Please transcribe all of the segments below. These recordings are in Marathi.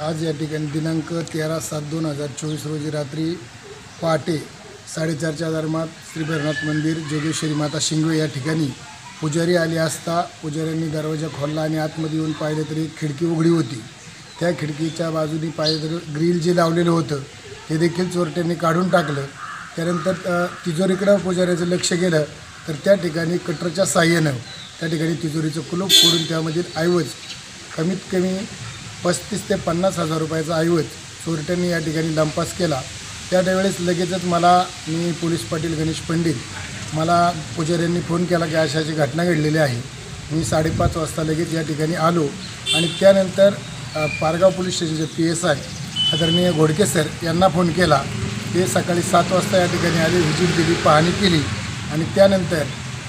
आज या ठिकाणी दिनांक 13/7/2024 रोजी रात्री पहाटे 4:30च्या दरम्यान श्री भैरवनाथ मंदिर जोगेश्वरी माता शिंगवे या ठिकाणी पुजारी आले असता पुजाऱ्यांनी दरवाजा खोलला आणि आतमध्ये येऊन पाहिले तरी खिडकी उघडी होती। त्या खिडकीच्या बाजूने पाहिलं तर ग्रिल जे लावलेलं होतं ते देखील चोरट्यांनी काढून टाकलं। त्यानंतर तिजोरीकडे पुजाऱ्याचं लक्ष गेलं तर त्या ठिकाणी कटरच्या साहाय्यानं त्या ठिकाणी तिजोरीचं कुलूप फोडून त्यामधील ऐवज कमीत कमी 35 ते 50 हजार रुपयाचा ऐवज चोरट्यांनी या ठिकाणी लंपास केला। त्यावेळेस लगेचच मी पोलीस पाटील गणेश पंडित मला पुजाऱ्यांनी फोन केला की अशी घटना घडलेली आहे। मी 5:30 वाजता लगेच या ठिकाणी आलो आणि त्यानंतर पारगाव पोलीस स्टेशनचे PSI आदरणीय घोडके सर यांना फोन केला। ते सकाळी 7 वाजता या ठिकाणी आले, व्हिजिट दिली, पाहणी केली आणि त्यानंतर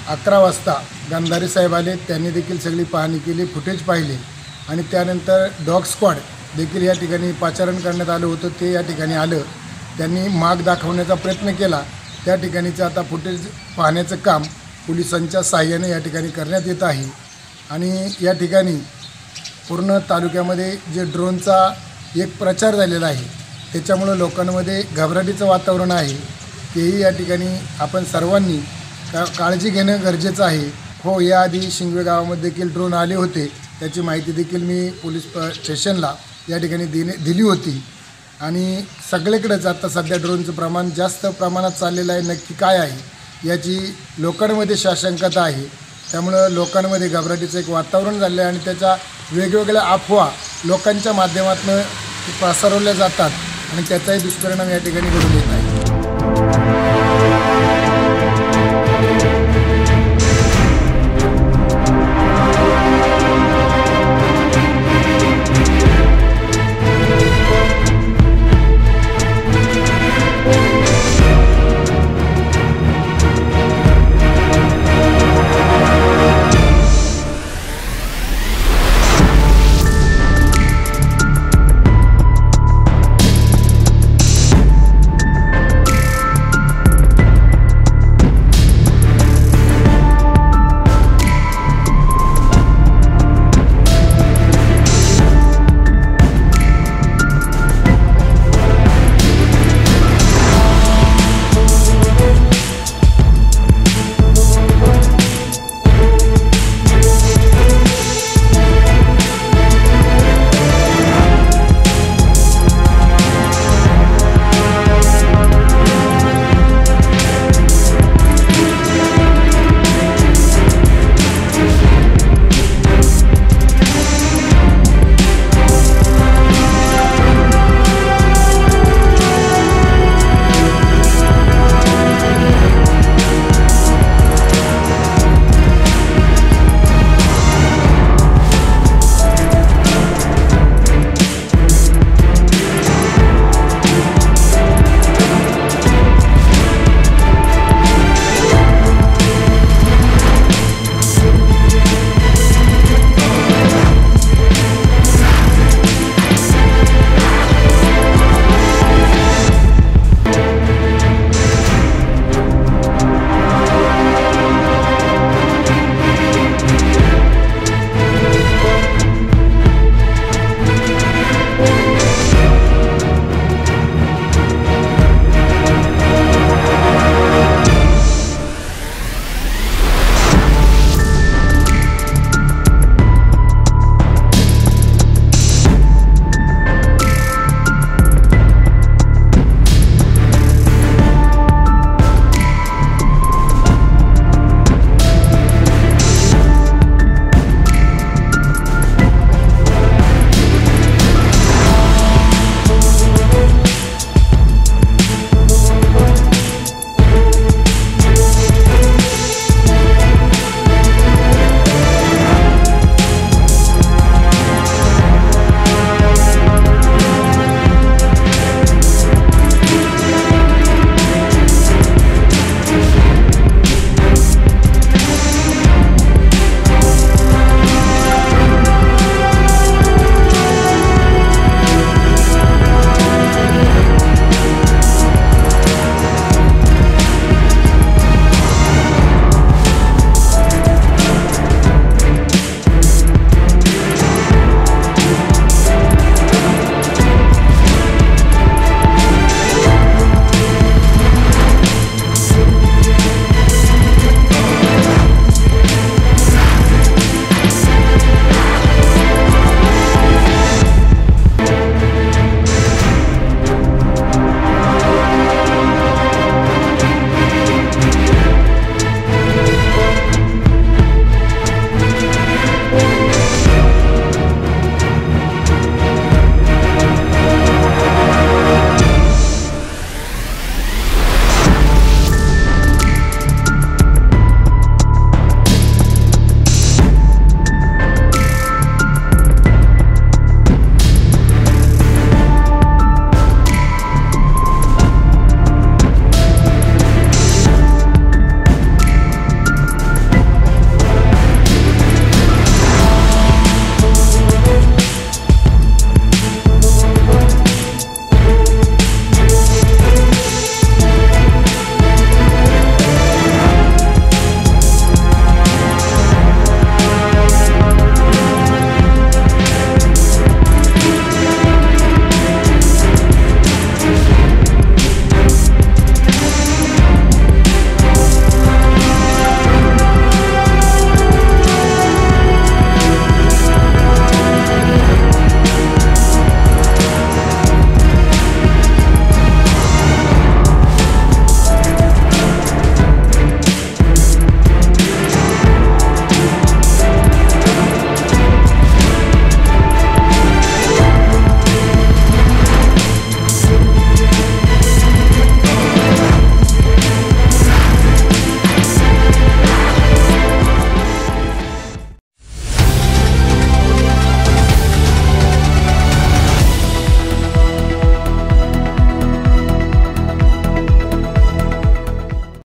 11 वाजता गांधारे साहेब आले, त्यांनी देखील सगळी पाहणी केली, फुटेज पाहिले आणि त्यानंतर डॉग स्क्वॉड देखील या ठिकाणी पाचारण करण्यात आलं होतं। ते या ठिकाणी आलं, त्यांनी माग दाखवण्याचा प्रयत्न केला। त्या ठिकाणीचं आता फुटेज पाहण्याचं काम पोलिसांच्या साहाय्याने या ठिकाणी करण्यात येत आहे आणि या ठिकाणी पूर्ण तालुक्यामध्ये जे ड्रोनचा एक प्रचार झालेला आहे त्याच्यामुळं लोकांमध्ये घबराटीचं वातावरण आहे, तेही या ठिकाणी आपण सर्वांनी काळजी घेणं गरजेचं आहे। हो, याआधी शिंगवे गावामध्ये देखील ड्रोन आले होते, त्याची माहिती देखील मी पोलीस स्टेशनला या ठिकाणी दिली होती आणि सगळीकडेच आता सध्या ड्रोनचं प्रमाण जास्त प्रमाणात चाललेलं आहे। नक्की काय आहे याची लोकांमध्ये साशंकता आहे, त्यामुळं लोकांमध्ये घबराटीचं एक वातावरण झालं आहे आणि त्याच्या वेगवेगळ्या अफवा लोकांच्या माध्यमातून पसरवल्या जातात आणि त्याचाही दुष्परिणाम या ठिकाणी घडून येत आहे।